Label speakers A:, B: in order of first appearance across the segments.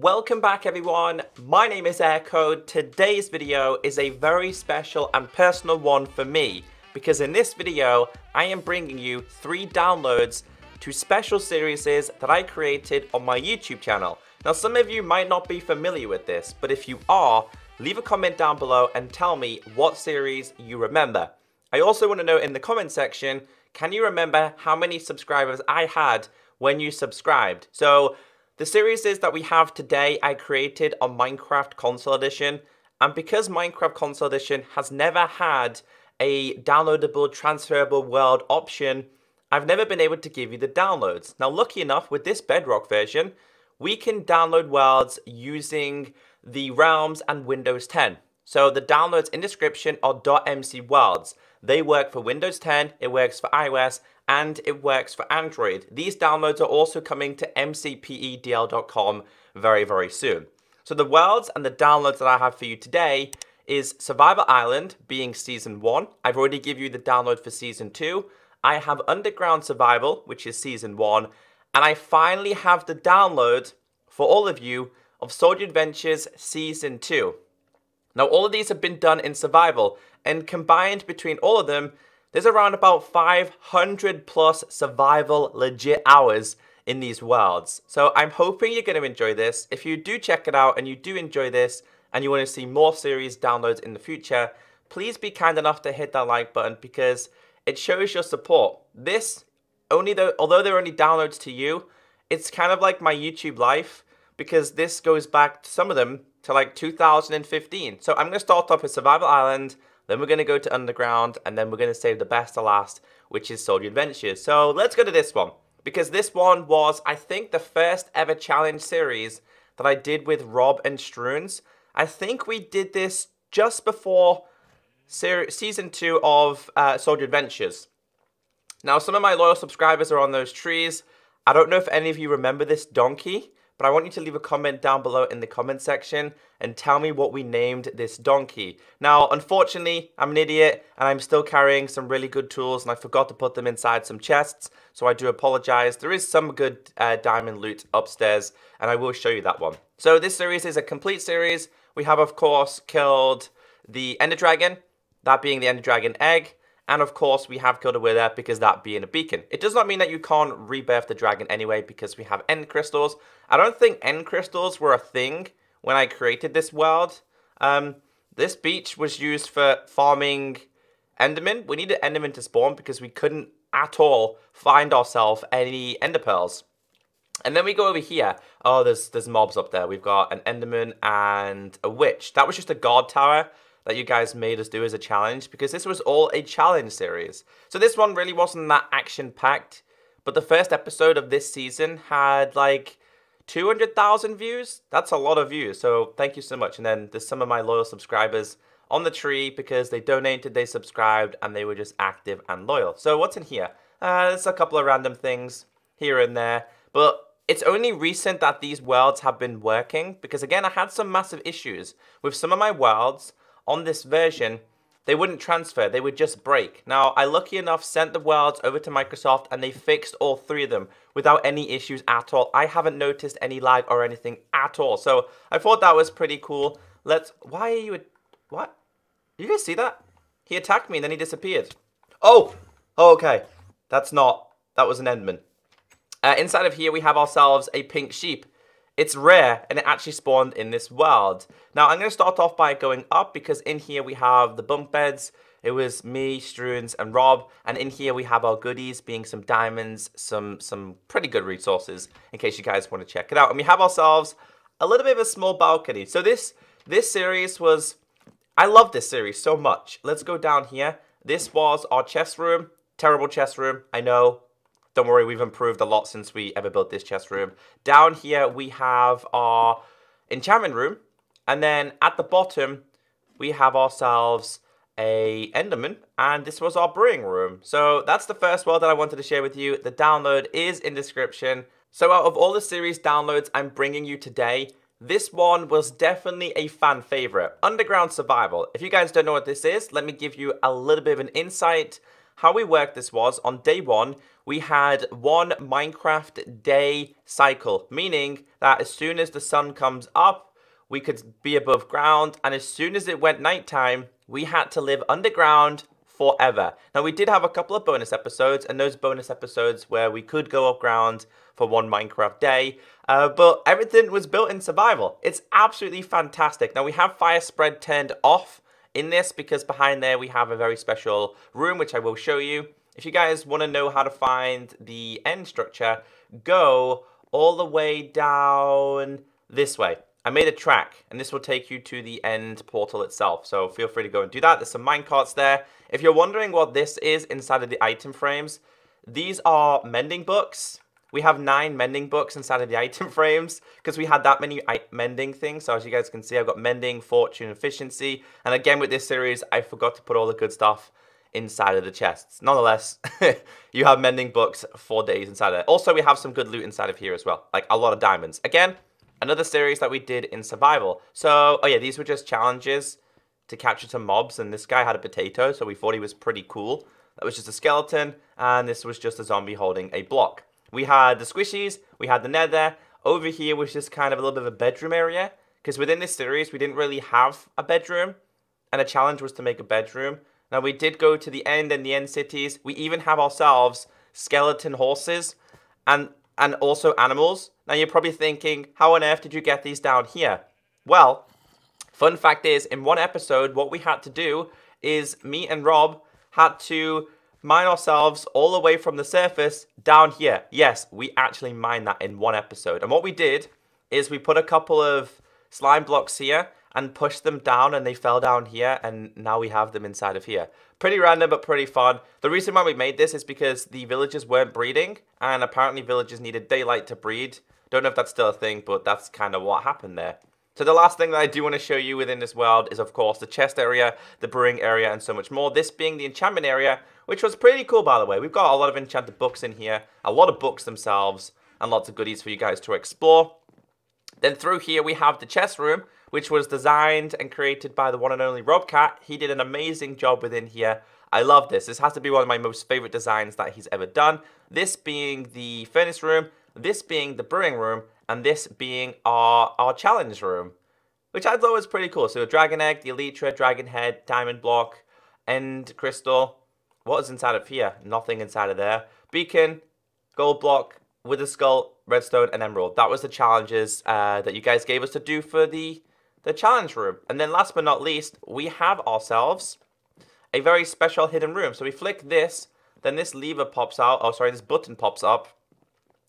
A: Welcome back everyone, my name is Echo. Today's video is a very special and personal one for me because in this video I am bringing you 3 downloads to special series that I created on my YouTube channel. Now some of you might not be familiar with this, but if you are, leave a comment down below and tell me what series you remember. I also want to know in the comment section, can you remember how many subscribers I had when you subscribed? So the series that we have today I created on Minecraft Console Edition, and because Minecraft Console Edition has never had a downloadable transferable world option, I've never been able to give you the downloads. Now lucky enough with this Bedrock version, we can download worlds using the Realms and Windows 10. So the downloads in description are .mc worlds. They work for Windows 10, it works for iOS, and it works for Android. These downloads are also coming to mcpedl.com very, very soon. So the worlds and the downloads that I have for you today is Survival Island being Season 1. I've already given you the download for Season 2. I have Underground Survival, which is Season 1. And I finally have the download for all of you of Soldier Adventures Season 2. Now all of these have been done in survival, and combined between all of them, there's around about 500 plus survival legit hours in these worlds. So I'm hoping you're going to enjoy this. If you do check it out and you do enjoy this and you want to see more series downloads in the future, please be kind enough to hit that like button because it shows your support. This, although they're only downloads to you, it's kind of like my YouTube life because this goes back to some of them to like 2015. So I'm going to start off with Survival Island, then we're going to go to Underground, and then we're going to save the best to last, which is Soldier Adventures. So let's go to this one, because this one was, I think, the first ever challenge series that I did with Rob and Struens. I think we did this just before Season 2 of Soldier Adventures. Now, some of my loyal subscribers are on those trees. I don't know if any of you remember this donkey, but I want you to leave a comment down below in the comment section and tell me what we named this donkey. Now, unfortunately, I'm an idiot and I'm still carrying some really good tools and I forgot to put them inside some chests, so I do apologize. There is some good diamond loot upstairs and I will show you that one. So this series is a complete series. We have, of course, killed the Ender Dragon, that being the Ender Dragon egg. And of course, we have killed a wither because that being a beacon. It does not mean that you can't rebirth the dragon anyway because we have end crystals. I don't think end crystals were a thing when I created this world. This beach was used for farming endermen. We needed endermen to spawn because we couldn't at all find ourselves any ender pearls. And then we go over here. Oh, there's mobs up there. We've got an enderman and a witch. That was just a guard tower that you guys made us do as a challenge because this was all a challenge series. So this one really wasn't that action-packed, but the first episode of this season had like 200,000 views. That's a lot of views, so thank you so much. And then there's some of my loyal subscribers on the tree because they donated, they subscribed, and they were just active and loyal. So what's in here? There's a couple of random things here and there, but it's only recent that these worlds have been working because again, I had some massive issues with some of my worlds. On this version, they wouldn't transfer, they would just break. Now, I lucky enough sent the worlds over to Microsoft and they fixed all 3 of them without any issues at all. I haven't noticed any lag or anything at all. So I thought that was pretty cool. Why are you, what? You guys see that? He attacked me and then he disappeared. Oh, okay. That was an Enderman. Inside of here, we have ourselves a pink sheep. It's rare, and it actually spawned in this world. Now, I'm going to start off by going up, because in here we have the bunk beds. It was me, Struens, and Rob. And in here we have our goodies, being some diamonds, some pretty good resources, in case you guys want to check it out. And we have ourselves a little bit of a small balcony. So this series was... I love this series so much. Let's go down here. This was our chest room. Terrible chest room, I know. Don't worry, we've improved a lot since we ever built this chest room. Down here, we have our enchantment room. And then at the bottom, we have ourselves a enderman. And this was our brewing room. So that's the first world that I wanted to share with you. The download is in description. So out of all the series downloads I'm bringing you today, this one was definitely a fan favorite. Underground Survival. If you guys don't know what this is, let me give you a little bit of an insight. how we worked this was, on day 1, we had one Minecraft day cycle, meaning that as soon as the sun comes up, we could be above ground, and as soon as it went nighttime, we had to live underground forever. Now, we did have a couple of bonus episodes, and those bonus episodes where we could go up ground for one Minecraft day, but everything was built in survival. It's absolutely fantastic. Now, we have fire spread turned off in this because behind there we have a very special room, which I will show you. If you guys want to know how to find the end structure, go all the way down this way. I made a track, and this will take you to the end portal itself, so feel free to go and do that. There's some minecarts there. If you're wondering what this is inside of the item frames, these are mending books. We have 9 mending books inside of the item frames because we had that many mending things. So as you guys can see, I've got mending, fortune, efficiency. And again, with this series, I forgot to put all the good stuff inside of the chests. Nonetheless, you have mending books for days inside of it. Also, we have some good loot inside of here as well, like a lot of diamonds. Again, another series that we did in survival. So, oh yeah, these were just challenges to capture some mobs, and this guy had a potato, so we thought he was pretty cool. That was just a skeleton, and this was just a zombie holding a block. We had the squishies, we had the nether. Over here was just kind of a little bit of a bedroom area, because within this series, we didn't really have a bedroom, and a challenge was to make a bedroom. Now, we did go to the end and the end cities. We even have ourselves skeleton horses, and also animals. Now, you're probably thinking, how on earth did you get these down here? Well, fun fact is, in one episode, what we had to do is me and Rob had to mine ourselves all the way from the surface down here. Yes, we actually mined that in one episode. And what we did is we put a couple of slime blocks here and pushed them down, and they fell down here, and now we have them inside of here. Pretty random, but pretty fun. The reason why we made this is because the villagers weren't breeding, and apparently villagers needed daylight to breed. Don't know if that's still a thing, but that's kind of what happened there. So the last thing that I do want to show you within this world is, of course, the chest area, the brewing area, and so much more. This being the enchantment area, which was pretty cool, by the way. We've got a lot of enchanted books in here, a lot of books themselves, and lots of goodies for you guys to explore. Then through here, we have the chest room, which was designed and created by the one and only Robcat. He did an amazing job within here. I love this. This has to be one of my most favorite designs that he's ever done. This being the furnace room, this being the brewing room, and this being our challenge room, which I thought was pretty cool. So a dragon egg, the elytra, dragon head, diamond block, end crystal. What is inside of here? Nothing inside of there. Beacon, gold block, wither skull, redstone, and emerald. That was the challenges that you guys gave us to do for the challenge room. And then last but not least, we have ourselves a very special hidden room. So we flick this, then this lever pops out. Oh, sorry, this button pops up.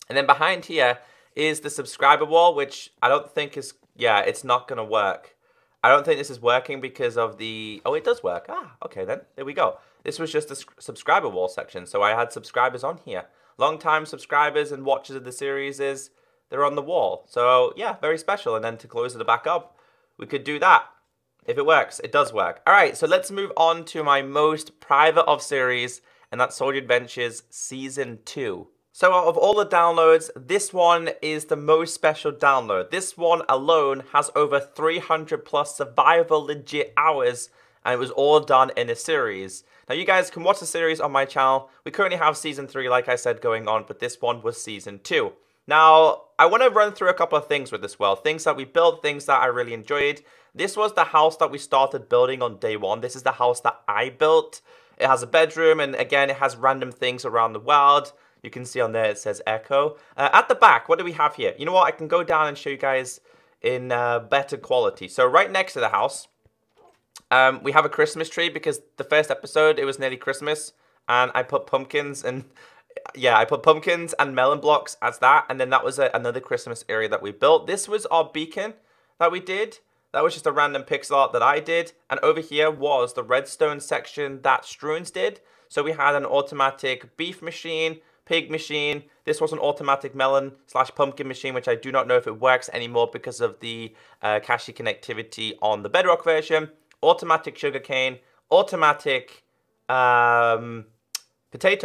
A: And then behind here is the subscriber wall, which I don't think is, yeah, it's not going to work. I don't think this is working because of the, oh, it does work. Ah, okay then, there we go. This was just the subscriber wall section. So I had subscribers on here. Long-time subscribers and watchers of the series they're on the wall. So yeah, very special. And then to close it back up, we could do that. If it works, it does work. All right, so let's move on to my most private of series, and that's Soldier Adventures Season 2. So out of all the downloads, this one is the most special download. This one alone has over 300 plus survival legit hours, and it was all done in a series. Now you guys can watch the series on my channel. We currently have Season 3, like I said, going on, but this one was Season 2. Now, I want to run through a couple of things with this world. Things that we built, things that I really enjoyed. This was the house that we started building on day 1. This is the house that I built. It has a bedroom, and again, it has random things around the world. You can see on there it says Echo. At the back, what do we have here? You know what? I can go down and show you guys in better quality. So right next to the house, we have a Christmas tree because the first episode, it was nearly Christmas. And I put pumpkins and, yeah, I put pumpkins and melon blocks as that. And then that was another Christmas area that we built. This was our beacon that we did. That was just a random pixel art that I did. And over here was the redstone section that Struins did. So we had an automatic beef machine, pig machine. This was an automatic melon / pumpkin machine, which I do not know if it works anymore because of the cache connectivity on the Bedrock version. Automatic sugarcane, automatic potato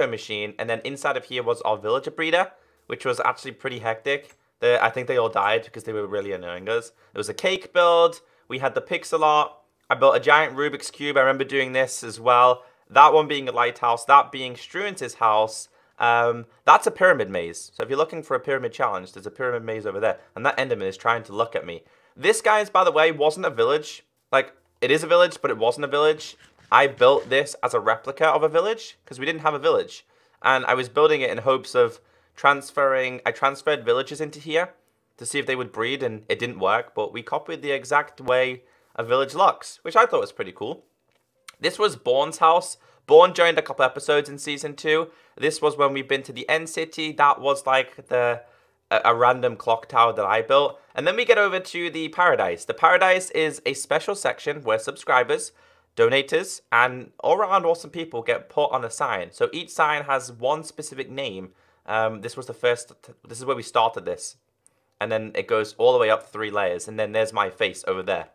A: machine, and then inside of here was our villager breeder, which was actually pretty hectic. I think they all died because they were really annoying us. There was a cake build. We had the pixel art. I built a giant Rubik's Cube. I remember doing this as well. that one being a lighthouse, that being Struens's house. That's a pyramid maze. So if you're looking for a pyramid challenge, there's a pyramid maze over there. And that Enderman is trying to look at me. This, guys, by the way, wasn't a village. Like, it is a village, but it wasn't a village. I built this as a replica of a village because we didn't have a village. And I was building it in hopes of transferring. I transferred villages into here to see if they would breed, and it didn't work. But we copied the exact way a village looks, which I thought was pretty cool. This was Bourne's house. Bourne joined a couple episodes in Season 2. This was when we've been to the End City. That was like a random clock tower that I built. And then we get over to the Paradise. The Paradise is a special section where subscribers, donators, and all-around awesome people get put on a sign. So each sign has one specific name. This is where we started this. And then it goes all the way up 3 layers. And then there's my face over there.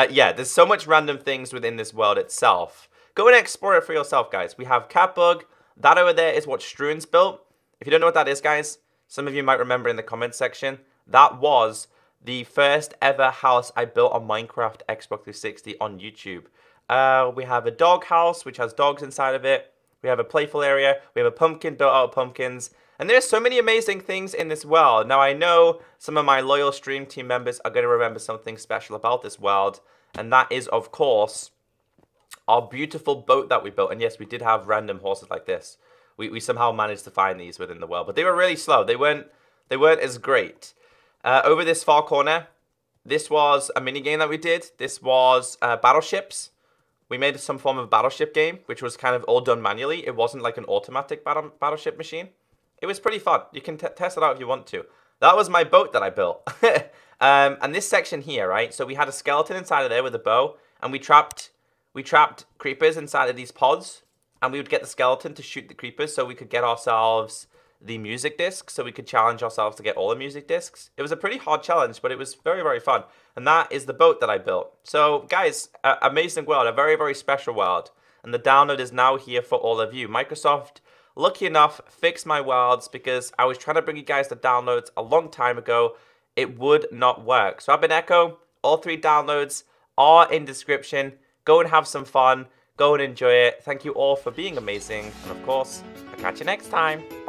A: Yeah, there's so much random things within this world itself. Go and explore it for yourself, guys. We have Catbug. That over there is what Struens built. If you don't know what that is, guys, some of you might remember in the comments section. That was the first ever house I built on Minecraft Xbox 360 on YouTube. We have a dog house, which has dogs inside of it. We have a playful area. We have a pumpkin built out of pumpkins. And there's so many amazing things in this world. Now, I know some of my loyal stream team members are going to remember something special about this world. And that is, of course, our beautiful boat that we built. And yes, we did have random horses like this. We somehow managed to find these within the world. But they were really slow. They weren't as great. Over this far corner, this was a mini game that we did. This was battleships. We made some form of battleship game, which was kind of all done manually. It wasn't like an automatic battleship machine. It was pretty fun. You can test it out if you want to. That was my boat that I built. And this section here, right? So we had a skeleton inside of there with a bow, and we trapped creepers inside of these pods, and we would get the skeleton to shoot the creepers so we could get ourselves the music disc, so we could challenge ourselves to get all the music discs. It was a pretty hard challenge, but it was very, very fun. And that is the boat that I built. So, guys, amazing world, a very, very special world. And the download is now here for all of you. Microsoft, lucky enough, fixed my worlds because I was trying to bring you guys the downloads a long time ago. It would not work. So I've been Echo. All 3 downloads are in description. Go and have some fun. Go and enjoy it. Thank you all for being amazing. And of course, I'll catch you next time.